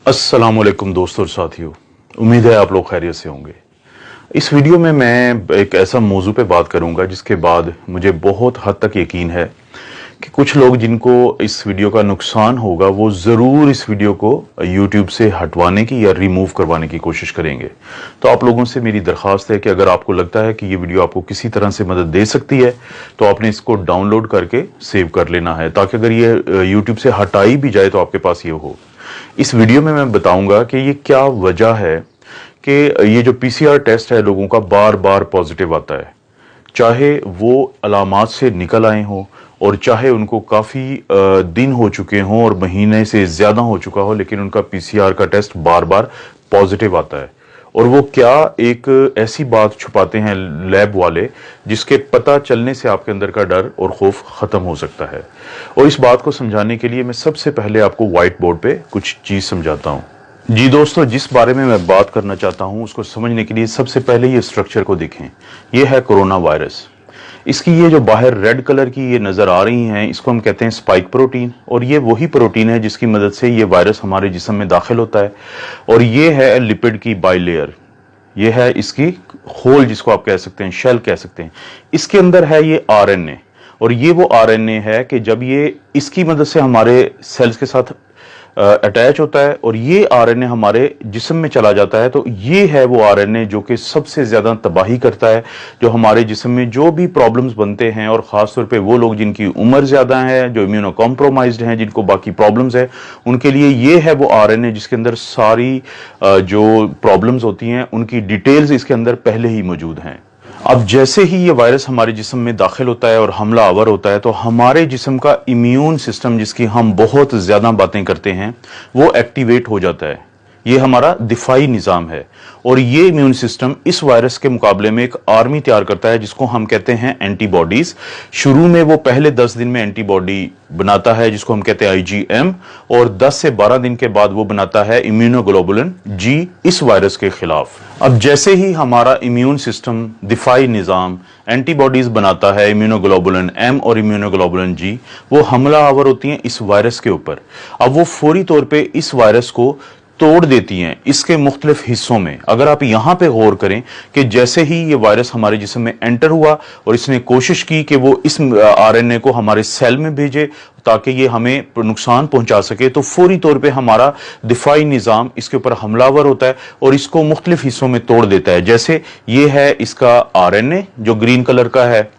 अस्सलाम वालेकुम दोस्तों और साथियों, उम्मीद है आप लोग खैरियत से होंगे। इस वीडियो में मैं एक ऐसा मौजू पे बात करूंगा जिसके बाद मुझे बहुत हद तक यकीन है कि कुछ लोग जिनको इस वीडियो का नुकसान होगा वो ज़रूर इस वीडियो को यूट्यूब से हटवाने की या रिमूव करवाने की कोशिश करेंगे। तो आप लोगों से मेरी दरख्वास्त है कि अगर आपको लगता है कि ये वीडियो आपको किसी तरह से मदद दे सकती है तो आपने इसको डाउनलोड करके सेव कर लेना है, ताकि अगर ये यूट्यूब से हटाई भी जाए तो आपके पास ये हो। इस वीडियो में मैं बताऊंगा कि ये क्या वजह है कि ये जो पीसीआर टेस्ट है लोगों का बार बार पॉजिटिव आता है, चाहे वो अलामात से निकल आए हों और चाहे उनको काफ़ी दिन हो चुके हों और महीने से ज़्यादा हो चुका हो, लेकिन उनका पीसीआर का टेस्ट बार बार पॉजिटिव आता है। और वो क्या एक ऐसी बात छुपाते हैं लैब वाले जिसके पता चलने से आपके अंदर का डर और खौफ ख़त्म हो सकता है। और इस बात को समझाने के लिए मैं सबसे पहले आपको व्हाइट बोर्ड पे कुछ चीज़ समझाता हूँ। जी दोस्तों, जिस बारे में मैं बात करना चाहता हूँ उसको समझने के लिए सबसे पहले ये स्ट्रक्चर को देखें। ये है कोरोना वायरस। इसकी ये जो बाहर रेड कलर की ये नज़र आ रही हैं, इसको हम कहते हैं स्पाइक प्रोटीन, और ये वही प्रोटीन है जिसकी मदद से ये वायरस हमारे जिस्म में दाखिल होता है। और ये है लिपिड की बाइलेयर, ये है इसकी होल जिसको आप कह सकते हैं, शेल कह सकते हैं। इसके अंदर है ये आरएनए, और ये वो आरएनए है कि जब ये इसकी मदद से हमारे सेल्स के साथ अटैच होता है और ये आरएनए हमारे जिस्म में चला जाता है, तो ये है वो आरएनए जो कि सबसे ज़्यादा तबाही करता है, जो हमारे जिस्म में जो भी प्रॉब्लम्स बनते हैं, और ख़ास तौर पे वो लोग जिनकी उम्र ज़्यादा है, जो इम्यूनो कॉम्प्रोमाइज्ड हैं, जिनको बाकी प्रॉब्लम्स है, उनके लिए ये है वो आरएनए जिसके अंदर सारी जो प्रॉब्लम्स होती हैं उनकी डिटेल्स इसके अंदर पहले ही मौजूद हैं। अब जैसे ही ये वायरस हमारे जिस्म में दाखिल होता है और हमला आवर होता है, तो हमारे जिस्म का इम्यून सिस्टम, जिसकी हम बहुत ज़्यादा बातें करते हैं, वो एक्टिवेट हो जाता है। ये हमारा दिफाई निज़ाम है, और ये इम्यून सिस्टम इस वायरस के मुकाबले में एक आर्मी तैयार करता है जिसको हम कहते हैं एंटीबॉडीज़। शुरू में वो पहले 10 दिन में एंटीबॉडी बनाता है जिसको हम कहते हैं आईजीएम, और 10 से 12 दिन के बाद वो बनाता है इम्यूनोग्लोबुलिन जी इस वायरस के खिलाफ। अब जैसे ही हमारा इम्यून सिस्टम, दिफाई निज़ाम एंटीबॉडीज़ बनाता है, इम्यूनोग्लोबुलिन एम और इम्यूनोग्लोबुलिन जी, वो हमला आवर होती हैं इस वायरस के ऊपर। अब वो फौरी तौर पे इस वायरस को तोड़ देती हैं इसके मुख्तलिफ हिस्सों में। अगर आप यहाँ पे गौर करें कि जैसे ही ये वायरस हमारे जिस्म में एंटर हुआ और इसने कोशिश की कि वो इस आरएनए को हमारे सेल में भेजे ताकि ये हमें नुकसान पहुंचा सके, तो फौरी तौर पे हमारा दिफाई निज़ाम इसके ऊपर हमलावर होता है और इसको मुख्तलिफ हिस्सों में तोड़ देता है। जैसे ये है इसका आरएनए जो ग्रीन कलर का है,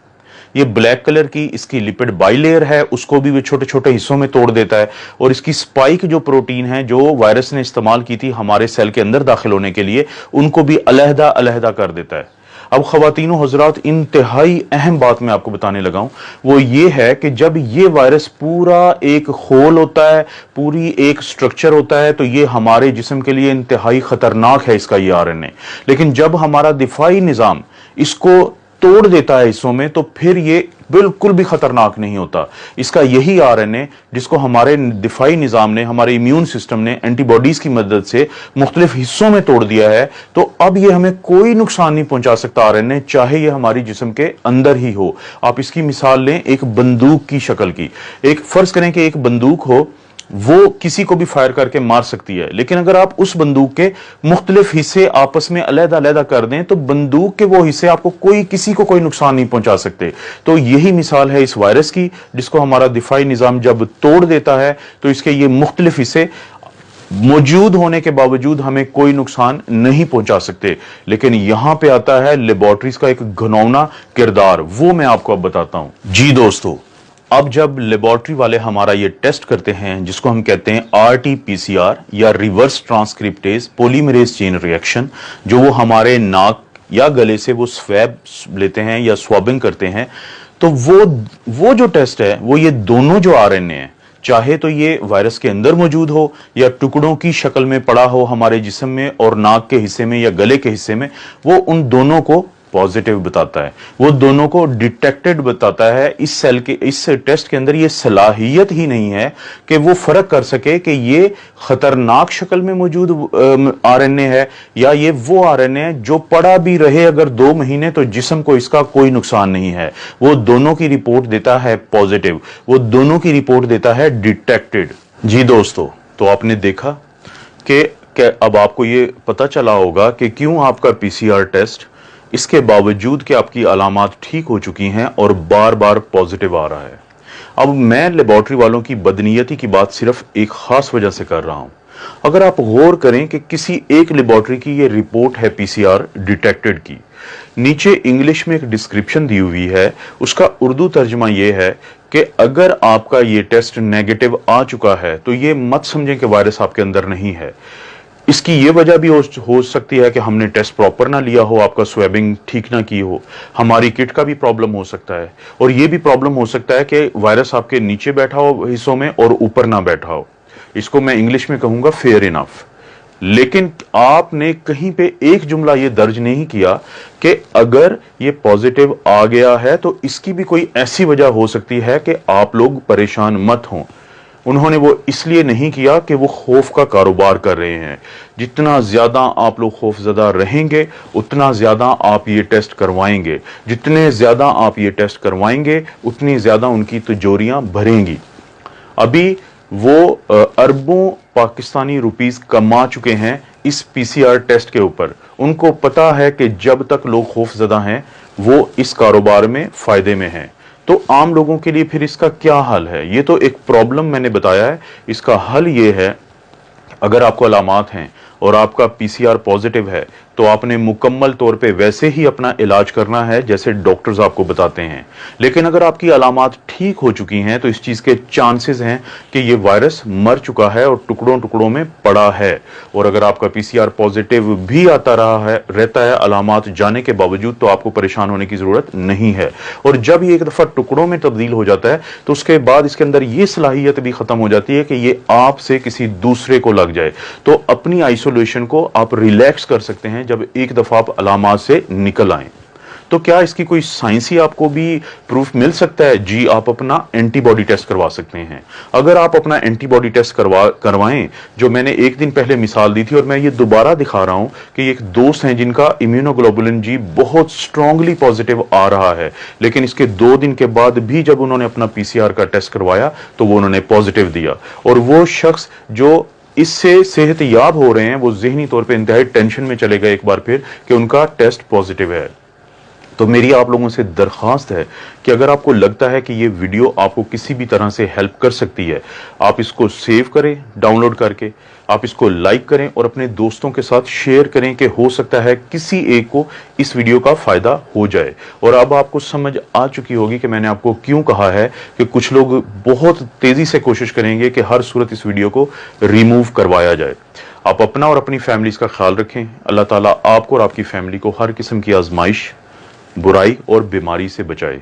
ये ब्लैक कलर की इसकी लिपिड बाइलेयर है, उसको भी वो छोटे छोटे हिस्सों में तोड़ देता है, और इसकी स्पाइक जो प्रोटीन है जो वायरस ने इस्तेमाल की थी हमारे सेल के अंदर दाखिल होने के लिए, उनको भी अलहदा अलहदा कर देता है। अब ख़वातीनो हज़रात, इंतहाई अहम बात मैं आपको बताने लगा हूं, वो ये है कि जब ये वायरस पूरा एक होल होता है, पूरी एक स्ट्रक्चर होता है, तो ये हमारे जिस्म के लिए इंतहाई ख़तरनाक है इसका ये आरएनए। लेकिन जब हमारा दिफाई निज़ाम इसको तोड़ देता है हिस्सों में, तो फिर ये बिल्कुल भी खतरनाक नहीं होता। इसका यही आरएनए जिसको हमारे दिफाई निज़ाम ने, हमारे इम्यून सिस्टम ने एंटीबॉडीज की मदद से मुख्तलिफ हिस्सों में तोड़ दिया है, तो अब ये हमें कोई नुकसान नहीं पहुंचा सकता आरएनए, चाहे ये हमारी जिस्म के अंदर ही हो। आप इसकी मिसाल लें एक बंदूक की शक्ल की। एक फर्ज करें कि एक बंदूक हो, वो किसी को भी फायर करके मार सकती है, लेकिन अगर आप उस बंदूक के मुख्तलिफ हिस्से आपस में अलहदा अलहदा कर दें तो बंदूक के वो हिस्से आपको किसी को कोई नुकसान नहीं पहुंचा सकते। तो यही मिसाल है इस वायरस की, जिसको हमारा दिफाई निज़ाम जब तोड़ देता है तो इसके ये मुख्तलिफ हिस्से मौजूद होने के बावजूद हमें कोई नुकसान नहीं पहुंचा सकते। लेकिन यहां पे आता है लेबोरेटरीज का एक घिनौना किरदार, वो मैं आपको अब बताता हूं। जी दोस्तों, अब जब लेबोरेटरी वाले हमारा ये टेस्ट करते हैं जिसको हम कहते हैं आरटी-पीसीआर या reverse transcriptase polymerase chain reaction, जो वो हमारे नाक या गले से वो स्वैब लेते हैं या स्वैबिंग करते हैं, तो वो जो टेस्ट है वो ये दोनों जो आरएनए हैं, चाहे तो ये वायरस के अंदर मौजूद हो या टुकड़ों की शक्ल में पड़ा हो हमारे जिस्म में और नाक के हिस्से में या गले के हिस्से में, वो उन दोनों को पॉजिटिव बताता है, वो दोनों को डिटेक्टेड बताता है। इस सेल के इस टेस्ट के अंदर ये सलाहियत ही नहीं है कि वो फर्क कर सके कि ये खतरनाक शक्ल में मौजूद आरएनए है या ये वो आरएनए है जो पड़ा भी रहे अगर 2 महीने तो जिस्म को इसका कोई नुकसान नहीं है। वो दोनों की रिपोर्ट देता है पॉजिटिव, वो दोनों की रिपोर्ट देता है डिटेक्टेड। जी दोस्तों, तो आपने देखा कि अब आपको ये पता चला होगा कि क्यों आपका पीसीआर टेस्ट इसके बावजूद कि आपकी अलामात ठीक हो चुकी हैं और बार बार पॉजिटिव आ रहा है। अब मैं लेबोरेटरी वालों की बदनीयती की बात सिर्फ एक खास वजह से कर रहा हूं। अगर आप गौर करें कि किसी एक लेबोरेटरी की ये रिपोर्ट है पीसीआर डिटेक्टेड की, नीचे इंग्लिश में एक डिस्क्रिप्शन दी हुई है, उसका उर्दू तर्जुमा ये है कि अगर आपका ये टेस्ट नेगेटिव आ चुका है तो ये मत समझें कि वायरस आपके अंदर नहीं है। इसकी ये वजह भी हो सकती है कि हमने टेस्ट प्रॉपर ना लिया हो, आपका स्वेबिंग ठीक ना की हो, हमारी किट का भी प्रॉब्लम हो सकता है, और ये भी प्रॉब्लम हो सकता है कि वायरस आपके नीचे बैठा हो हिस्सों में और ऊपर ना बैठा हो। इसको मैं इंग्लिश में कहूंगा फेयर इनफ। लेकिन आपने कहीं पे एक जुमला ये दर्ज नहीं किया कि अगर ये पॉजिटिव आ गया है तो इसकी भी कोई ऐसी वजह हो सकती है कि आप लोग परेशान मत हों। उन्होंने वो इसलिए नहीं किया कि वो खौफ का कारोबार कर रहे हैं। जितना ज्यादा आप लोग खौफजदा रहेंगे उतना ज्यादा आप ये टेस्ट करवाएंगे, जितने ज्यादा आप ये टेस्ट करवाएंगे उतनी ज्यादा उनकी तिजोरियां भरेंगी। अभी वो अरबों पाकिस्तानी रुपीस कमा चुके हैं इस पीसीआर टेस्ट के ऊपर। उनको पता है कि जब तक लोग खौफजदा हैं वो इस कारोबार में फायदे में हैं। तो आम लोगों के लिए फिर इसका क्या हल है? ये तो एक प्रॉब्लम मैंने बताया है, इसका हल ये है, अगर आपको अलामात हैं और आपका पीसीआर पॉजिटिव है तो आपने मुकम्मल तौर पे वैसे ही अपना इलाज करना है जैसे डॉक्टर्स आपको बताते हैं। लेकिन अगर आपकी अलामात ठीक हो चुकी हैं तो इस चीज के चांसेस हैं कि ये वायरस मर चुका है और टुकड़ों टुकड़ों में पड़ा है। और अगर आपका पीसीआर पॉजिटिव भी आता रहता है अलामात जाने के बावजूद, तो आपको परेशान होने की जरूरत नहीं है। और जब ये एक दफा टुकड़ों में तब्दील हो जाता है तो उसके बाद इसके अंदर ये सलाहियत भी खत्म हो जाती है कि ये आपसे किसी दूसरे को लग जाए। तो अपनी आइसोलेशन को आप रिलैक्स कर सकते हैं जब एक दफा आप अलामात से निकल आए। तो क्या इसकी कोई साइंसी आपको भी प्रूफ मिल सकता है? जी, आप अपना एंटीबॉडी टेस्ट करवा सकते हैं। अगर आप अपना एंटीबॉडी टेस्ट करवाएं, जो मैंने एक दिन पहले मिसाल दी थी और मैं ये दोबारा दिखा रहा हूं कि एक दोस्त हैं जिनका इम्यूनोग्लोबुलिन जी बहुत स्ट्रांगली पॉजिटिव आ रहा है, लेकिन इसके 2 दिन के बाद भी जब उन्होंने अपना पीसीआर का टेस्ट करवाया तो वो उन्होंने पॉजिटिव दिया। और वो शख्स जो इससे सेहत याब हो रहे हैं वो ज़हनी तौर पे इंतहाई टेंशन में चले गए एक बार फिर कि उनका टेस्ट पॉजिटिव है। तो मेरी आप लोगों से दरख्वास्त है कि अगर आपको लगता है कि ये वीडियो आपको किसी भी तरह से हेल्प कर सकती है, आप इसको सेव करें डाउनलोड करके, आप इसको लाइक करें और अपने दोस्तों के साथ शेयर करें कि हो सकता है किसी एक को इस वीडियो का फायदा हो जाए। और अब आपको समझ आ चुकी होगी कि मैंने आपको क्यों कहा है कि कुछ लोग बहुत तेजी से कोशिश करेंगे कि हर सूरत इस वीडियो को रिमूव करवाया जाए। आप अपना और अपनी फैमिलीज का ख्याल रखें। अल्लाह ताला आपको और आपकी फैमिली को हर किस्म की आजमाइश, बुराई और बीमारी से बचाए।